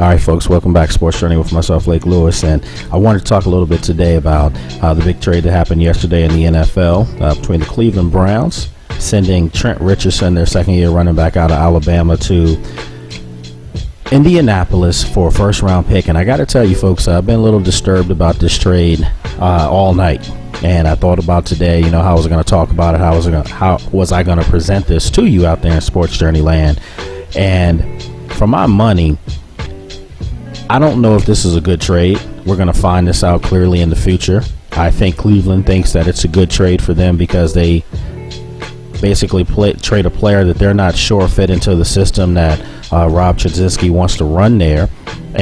All right, folks, welcome back to Sports Journey with myself, Lake Lewis, and I wanted to talk a little bit today about the big trade that happened yesterday in the NFL between the Cleveland Browns sending Trent Richardson, their second-year running back out of Alabama, to Indianapolis for a first-round pick. And I got to tell you, folks, I've been a little disturbed about this trade all night. And I thought about today, how I was going to talk about it, how was I going to present this to you out there in Sports Journey land. And for my money, I don't know if this is a good trade. We're going to find this out clearly in the future. I think Cleveland thinks that it's a good trade for them because they basically trade a player that they're not sure fit into the system that Rob Chudzinski wants to run there.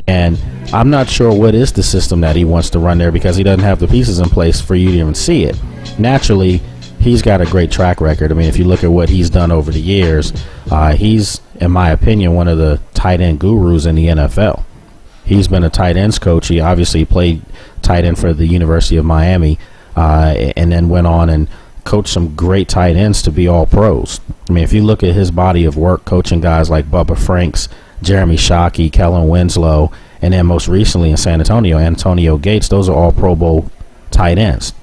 And I'm not sure what is the system that he wants to run there because he doesn't have the pieces in place for you to even see it. Naturally, he's got a great track record. I mean, if you look at what he's done over the years, he's, in my opinion, one of the tight end gurus in the NFL. He's been a tight ends coach. He obviously played tight end for the University of Miami and then went on and coached some great tight ends to be all pros. I mean, if you look at his body of work coaching guys like Bubba Franks, Jeremy Shockey, Kellen Winslow, and then most recently in San Antonio, Antonio Gates, those are all Pro Bowl tight ends.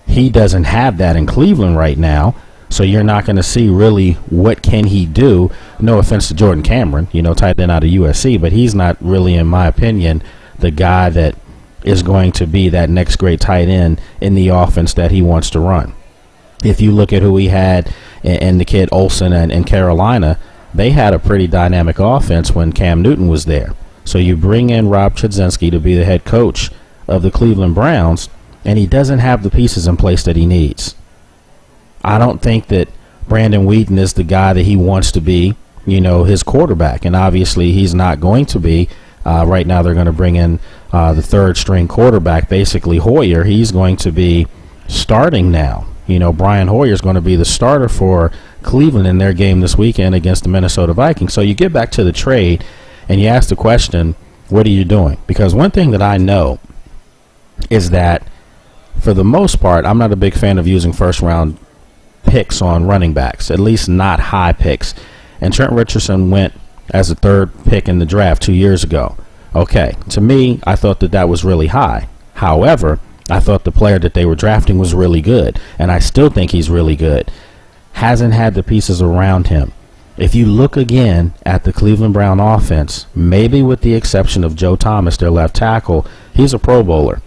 He doesn't have that in Cleveland right now, so you're not going to see really what can he do. No offense to Jordan Cameron, tight end out of USC, but he's not really, in my opinion, the guy that is going to be that next great tight end in the offense that he wants to run. If you look at who he had and the kid Olsen in Carolina, they had a pretty dynamic offense when Cam Newton was there. So you bring in Rob Chudzinski to be the head coach of the Cleveland Browns, and he doesn't have the pieces in place that he needs. I don't think that Brandon Wheaton is the guy that he wants to be, his quarterback. And obviously he's not going to be. Right now they're going to bring in the third-string quarterback, basically Hoyer. He's going to be starting now. Brian Hoyer is going to be the starter for Cleveland in their game this weekend against the Minnesota Vikings. So you get back to the trade, and you ask the question, what are you doing? Because one thing that I know is that for the most part, I'm not a big fan of using first-round picks on running backs, at least not high picks. And Trent Richardson went as a third pick in the draft 2 years ago. Okay, to me, I thought that was really high. However, I thought the player that they were drafting was really good, and I still think he's really good. Hasn't had the pieces around him. If you look again at the Cleveland Brown offense, maybe with the exception of Joe Thomas, their left tackle, he's a Pro Bowler.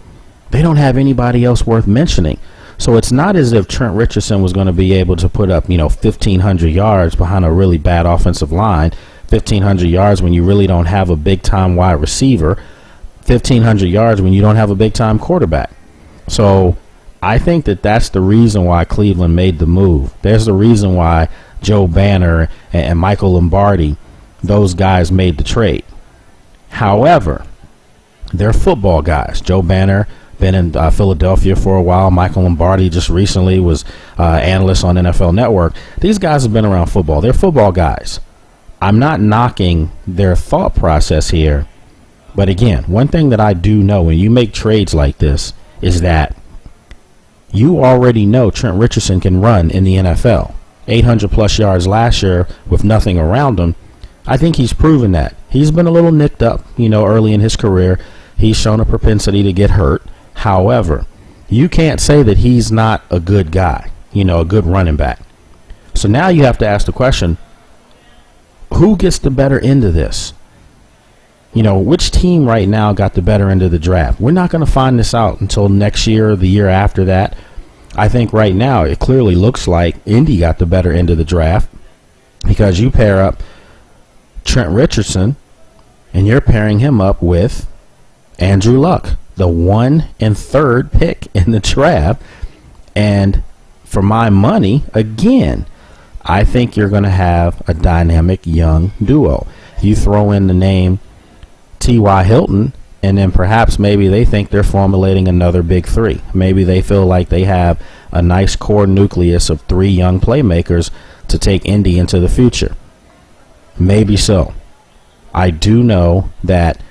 They don't have anybody else worth mentioning. So it's not as if Trent Richardson was going to be able to put up, 1,500 yards behind a really bad offensive line, 1,500 yards when you really don't have a big-time wide receiver, 1,500 yards when you don't have a big-time quarterback. So I think that that's the reason why Cleveland made the move. There's the reason why Joe Banner and Michael Lombardi, those guys made the trade. However, they're football guys. Joe Banner been in Philadelphia for a while. Michael Lombardi just recently was analyst on NFL Network. These guys have been around football. They're football guys. I'm not knocking their thought process here. But again, one thing that I do know when you make trades like this is that you already know Trent Richardson can run in the NFL. 800 plus yards last year with nothing around him. I think he's proven that. He's been a little nicked up, early in his career. He's shown a propensity to get hurt. However, you can't say that he's not a good guy, a good running back. So now you have to ask the question, who gets the better end of this? Which team right now got the better end of the draft? We're not going to find this out until next year or the year after that. I think right now it clearly looks like Indy got the better end of the draft because you pair up Trent Richardson and you're pairing him up with Andrew Luck, the 1 and 3rd pick in the draft. And for my money, again, I think you're going to have a dynamic young duo. You throw in the name T.Y. Hilton, and then perhaps maybe they think they're formulating another big three. Maybe they feel like they have a nice core nucleus of 3 young playmakers to take Indy into the future. Maybe so. I do know that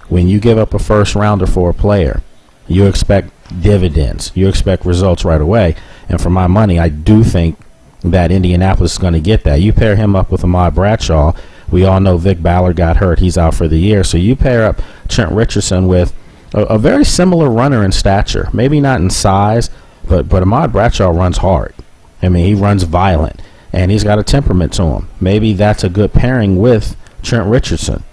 when you give up a first rounder for a player, you expect dividends. You expect results right away. And for my money, I do think that Indianapolis is going to get that. You pair him up with Ahmad Bradshaw, We all know Vic Ballard got hurt. He's out for the year. So you pair up Trent Richardson with a very similar runner in stature. Maybe not in size, but Ahmad Bradshaw runs hard. I mean, he runs violent, and he's got a temperament to him. Maybe that's a good pairing with Trent Richardson.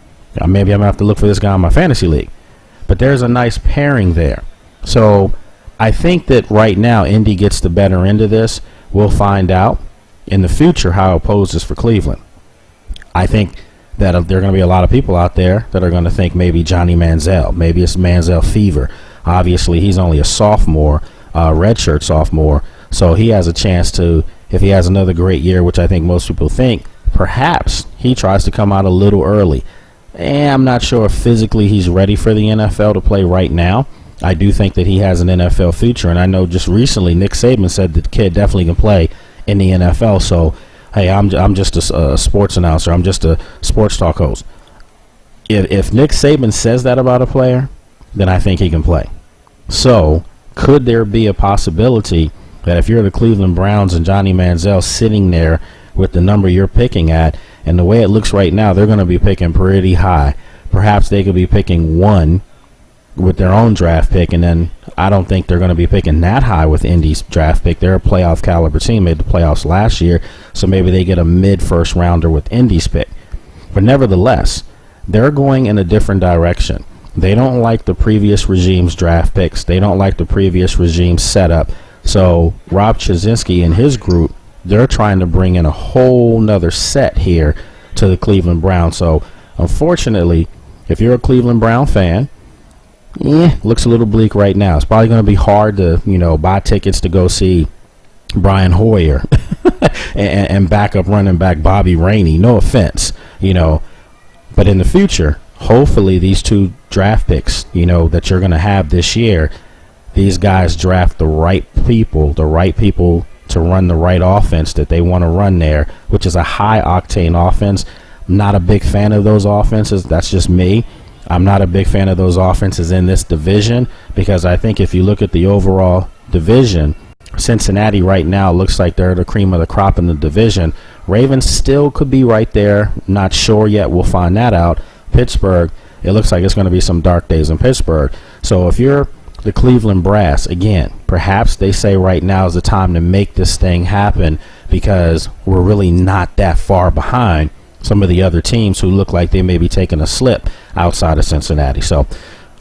Maybe I'm going to have to look for this guy in my fantasy league. But there's a nice pairing there. So I think that right now Indy gets the better end of this. We'll find out in the future how it poses for Cleveland. I think that there are going to be a lot of people out there that are going to think maybe Johnny Manziel. Maybe it's Manziel fever. Obviously, he's only a sophomore, redshirt sophomore. So he has a chance to, if he has another great year, which I think most people think, perhaps he tries to come out a little early. And I'm not sure if physically he's ready for the NFL to play right now. I do think that he has an NFL future, and I know just recently Nick Saban said that the kid definitely can play in the NFL. So, hey, I'm just a sports announcer. I'm just a sports talk host. If Nick Saban says that about a player, then I think he can play. So, could there be a possibility that if you're the Cleveland Browns and Johnny Manziel sitting there with the number you're picking at, and the way it looks right now, they're going to be picking pretty high. Perhaps they could be picking 1 with their own draft pick, and then I don't think they're going to be picking that high with Indy's draft pick. They're a playoff caliber team, made the playoffs last year, so maybe they get a mid-first rounder with Indy's pick. But nevertheless, they're going in a different direction. They don't like the previous regime's draft picks. They don't like the previous regime's setup. So Rob Chizzinski and his group, they're trying to bring in a whole nother set here to the Cleveland Browns. So unfortunately, if you're a Cleveland Brown fan, looks a little bleak right now. It's probably going to be hard to, buy tickets to go see Brian Hoyer and backup running back Bobby Rainey. No offense, but in the future, hopefully these 2 draft picks, that you're going to have this year, these guys draft the right people to run the right offense that they want to run there, which is a high octane offense. I'm not a big fan of those offenses. That's just me. I'm not a big fan of those offenses in this division, because I think if you look at the overall division, Cincinnati right now looks like they're the cream of the crop in the division. Ravens still could be right there. Not sure yet. We'll find that out. Pittsburgh, it looks like it's going to be some dark days in Pittsburgh. So if you're the Cleveland Brass, again, perhaps they say right now is the time to make this thing happen, because we're really not that far behind some of the other teams who look like they may be taking a slip outside of Cincinnati. So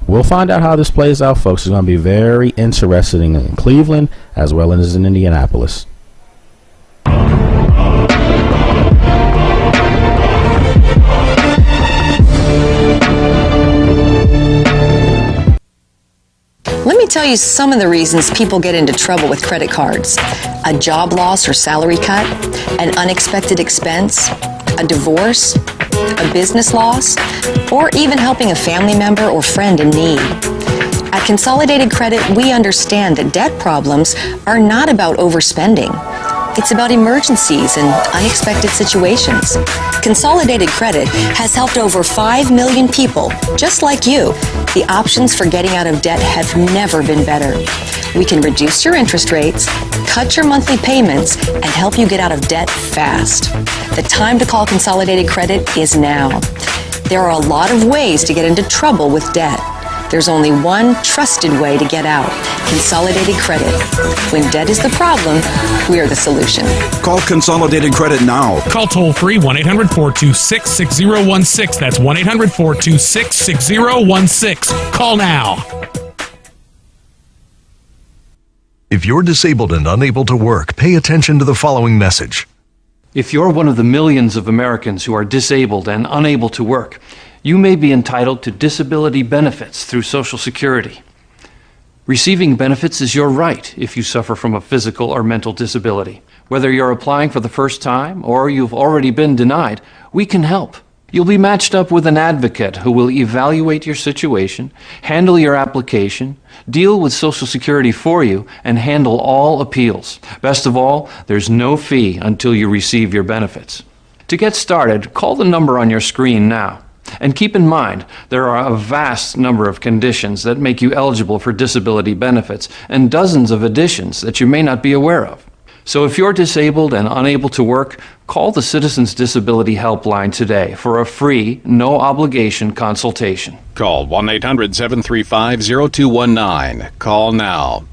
we'll find out how this plays out, folks. It's going to be very interesting in Cleveland as well as in Indianapolis. Let me tell you some of the reasons people get into trouble with credit cards. A job loss or salary cut, an unexpected expense, a divorce, a business loss, or even helping a family member or friend in need. At Consolidated Credit, we understand that debt problems are not about overspending. It's about emergencies and unexpected situations. Consolidated Credit has helped over 5 million people, just like you. The options for getting out of debt have never been better. We can reduce your interest rates, cut your monthly payments, and help you get out of debt fast. The time to call Consolidated Credit is now. There are a lot of ways to get into trouble with debt. There's only one trusted way to get out: Consolidated Credit. When debt is the problem, we're the solution. Call Consolidated Credit now. Call toll-free 1-800-426-6016. That's 1-800-426-6016. Call now. If you're disabled and unable to work, pay attention to the following message. If you're one of the millions of Americans who are disabled and unable to work, you may be entitled to disability benefits through Social Security. Receiving benefits is your right if you suffer from a physical or mental disability. Whether you're applying for the first time or you've already been denied, we can help. You'll be matched up with an advocate who will evaluate your situation, handle your application, deal with Social Security for you, and handle all appeals. Best of all, there's no fee until you receive your benefits. To get started, call the number on your screen now. And keep in mind, there are a vast number of conditions that make you eligible for disability benefits and dozens of additions that you may not be aware of. So if you're disabled and unable to work, call the Citizens Disability Helpline today for a free, no-obligation consultation. Call 1-800-735-0219. Call now.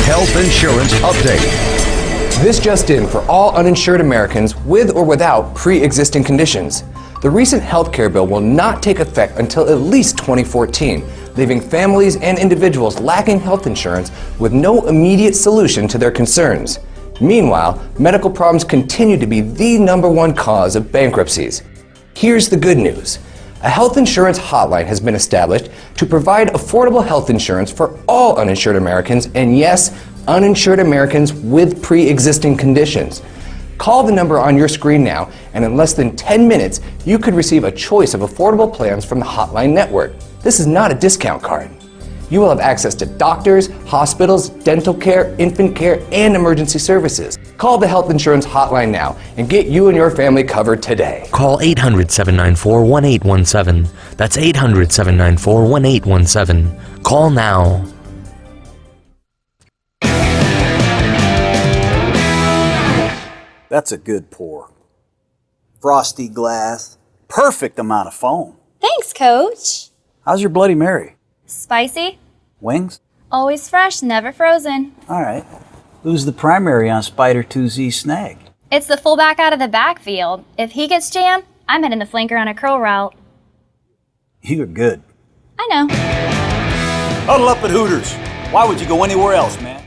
Health insurance update. This just in for all uninsured Americans with or without pre-existing conditions. The recent health care bill will not take effect until at least 2014, leaving families and individuals lacking health insurance with no immediate solution to their concerns. Meanwhile, medical problems continue to be the #1 cause of bankruptcies. Here's the good news. A health insurance hotline has been established to provide affordable health insurance for all uninsured Americans, and yes, uninsured Americans with pre-existing conditions. Call the number on your screen now, and in less than 10 minutes, you could receive a choice of affordable plans from the Hotline Network. This is not a discount card. You will have access to doctors, hospitals, dental care, infant care, and emergency services. Call the Health Insurance Hotline now and get you and your family covered today. Call 800-794-1817. That's 800-794-1817. Call now. That's a good pour. Frosty glass, perfect amount of foam. Thanks, Coach. How's your Bloody Mary? Spicy. Wings? Always fresh, never frozen. All right. Who's the primary on Spider 2Z Snag? It's the fullback out of the backfield. If he gets jammed, I'm hitting the flanker on a curl route. You're good. I know. Huddle up at Hooters. Why would you go anywhere else, man?